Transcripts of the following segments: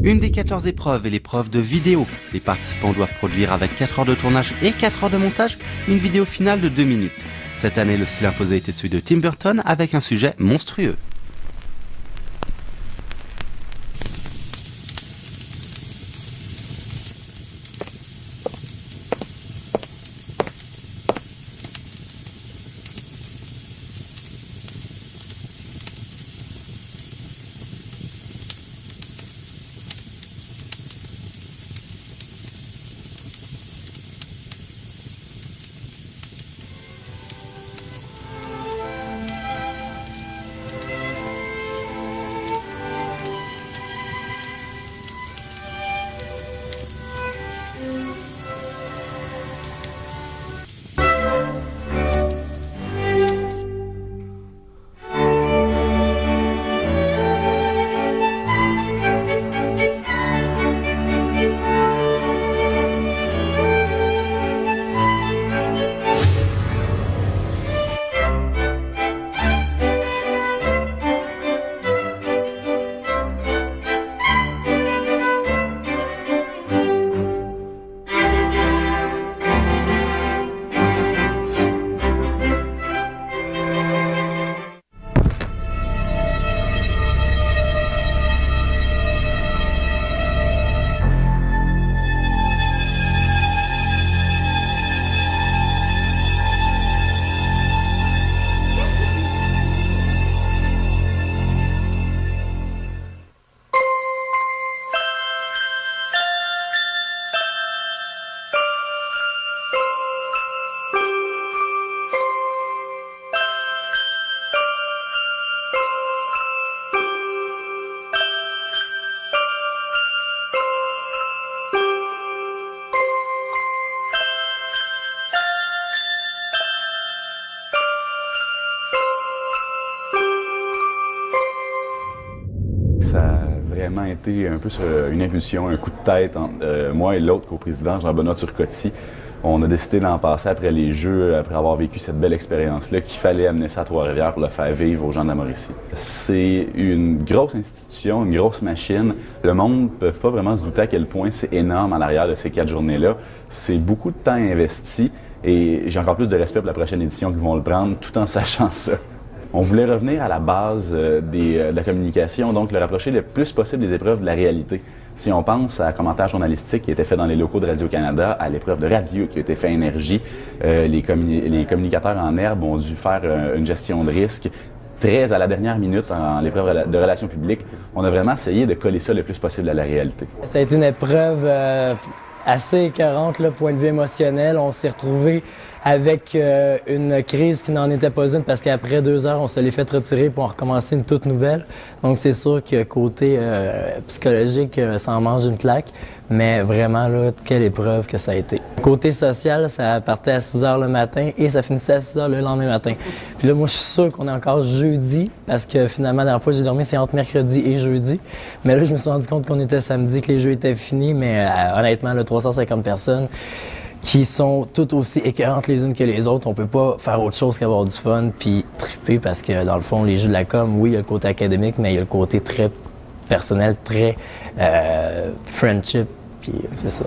Une des 14 épreuves est l'épreuve de vidéo. Les participants doivent produire avec 4 heures de tournage et 4 heures de montage une vidéo finale de 2 minutes. Cette année, le style imposé était celui de Tim Burton avec un sujet monstrueux. Ça a vraiment été un peu sur une impulsion, un coup de tête entre moi et l'autre co-président, Jean-Benoît Turcotte. On a décidé d'en passer après les Jeux, après avoir vécu cette belle expérience-là, qu'il fallait amener ça à Trois-Rivières pour le faire vivre aux gens de la Mauricie. C'est une grosse institution, une grosse machine. Le monde ne peut pas vraiment se douter à quel point c'est énorme en arrière de ces 4 journées-là. C'est beaucoup de temps investi et j'ai encore plus de respect pour la prochaine édition qui vont le prendre tout en sachant ça. On voulait revenir à la base de la communication, donc le rapprocher le plus possible des épreuves de la réalité. Si on pense à commentaires journalistiques qui étaient faits dans les locaux de Radio-Canada, à l'épreuve de radio qui a été faite à Énergie, les communicateurs en herbe ont dû faire une gestion de risque très à la dernière minute en l'épreuve de relations publiques. On a vraiment essayé de coller ça le plus possible à la réalité. Ça a été une épreuve assez écœurante, là, point de vue émotionnel. On s'est retrouvés avec une crise qui n'en était pas une parce qu'après 2 heures, on se l'est fait retirer pour en recommencer une toute nouvelle. Donc c'est sûr que côté psychologique, ça en mange une claque. Mais vraiment, là, quelle épreuve que ça a été. Côté social, ça partait à 6 heures le matin et ça finissait à 6 heures le lendemain matin. Puis là, moi, je suis sûr qu'on est encore jeudi parce que finalement, la dernière fois que j'ai dormi, c'est entre mercredi et jeudi. Mais là, je me suis rendu compte qu'on était samedi, que les jeux étaient finis. Mais honnêtement, là, 350 personnes qui sont toutes aussi écœurantes les unes que les autres. On peut pas faire autre chose qu'avoir du fun puis triper parce que, dans le fond, les jeux de la com, oui, il y a le côté académique, mais il y a le côté très personnel, très friendship. Puis c'est ça.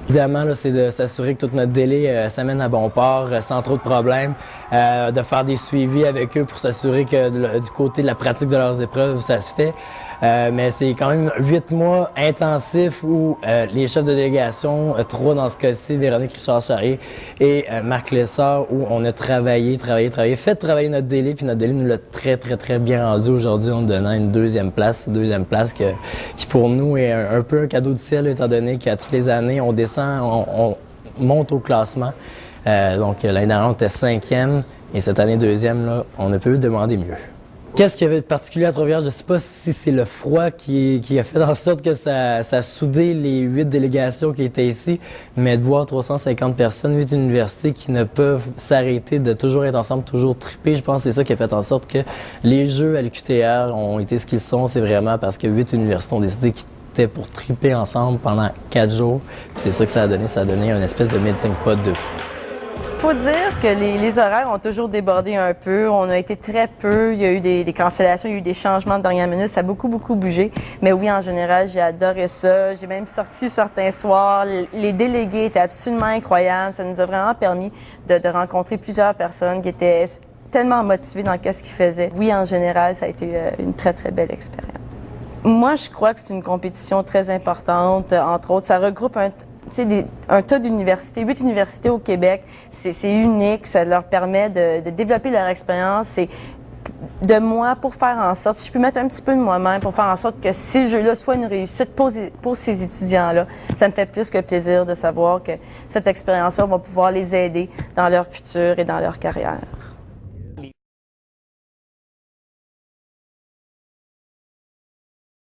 Évidemment, là, c'est de s'assurer que tout notre délai s'amène à bon port sans trop de problèmes, de faire des suivis avec eux pour s'assurer que du côté de la pratique de leurs épreuves, ça se fait. Mais c'est quand même 8 mois intensifs où les chefs de délégation, 3 dans ce cas-ci, Véronique Richard-Charrier et Marc Lessard, où on a travaillé, fait travailler notre délai, puis notre délai nous l'a très bien rendu aujourd'hui en nous donnant une deuxième place qui pour nous est un peu un cadeau du ciel, étant donné qu'à toutes les années, on descend, on monte au classement. Donc l'année dernière, on était 5e et cette année 2e, là, on ne peut demander mieux. Qu'est-ce qu'il y avait de particulier à Trois-Rivières? Je ne sais pas si c'est le froid qui a fait en sorte que ça a soudé les 8 délégations qui étaient ici, mais de voir 350 personnes, 8 universités qui ne peuvent s'arrêter de toujours être ensemble, toujours triper, je pense que c'est ça qui a fait en sorte que les Jeux à l'UQTR ont été ce qu'ils sont. C'est vraiment parce que 8 universités ont décidé qu'ils étaient pour triper ensemble pendant 4 jours. Puis c'est ça que ça a donné une espèce de melting pot de fou. Faut dire que les horaires ont toujours débordé un peu. On a été très peu. Il y a eu des cancellations, il y a eu des changements de dernière minute. Ça a beaucoup bougé. Mais oui, en général, j'ai adoré ça. J'ai même sorti certains soirs. Les délégués étaient absolument incroyables. Ça nous a vraiment permis de rencontrer plusieurs personnes qui étaient tellement motivées dans ce qu'ils faisaient. Oui, en général, ça a été une très, très belle expérience. Moi, je crois que c'est une compétition très importante. Entre autres, ça regroupe un tas d'universités, 8 universités au Québec. C'est unique, ça leur permet de développer leur expérience. Et de moi, pour faire en sorte, si je peux mettre un petit peu de moi-même, pour faire en sorte que ces jeux-là soient une réussite pour ces étudiants-là, ça me fait plus que plaisir de savoir que cette expérience-là va pouvoir les aider dans leur futur et dans leur carrière.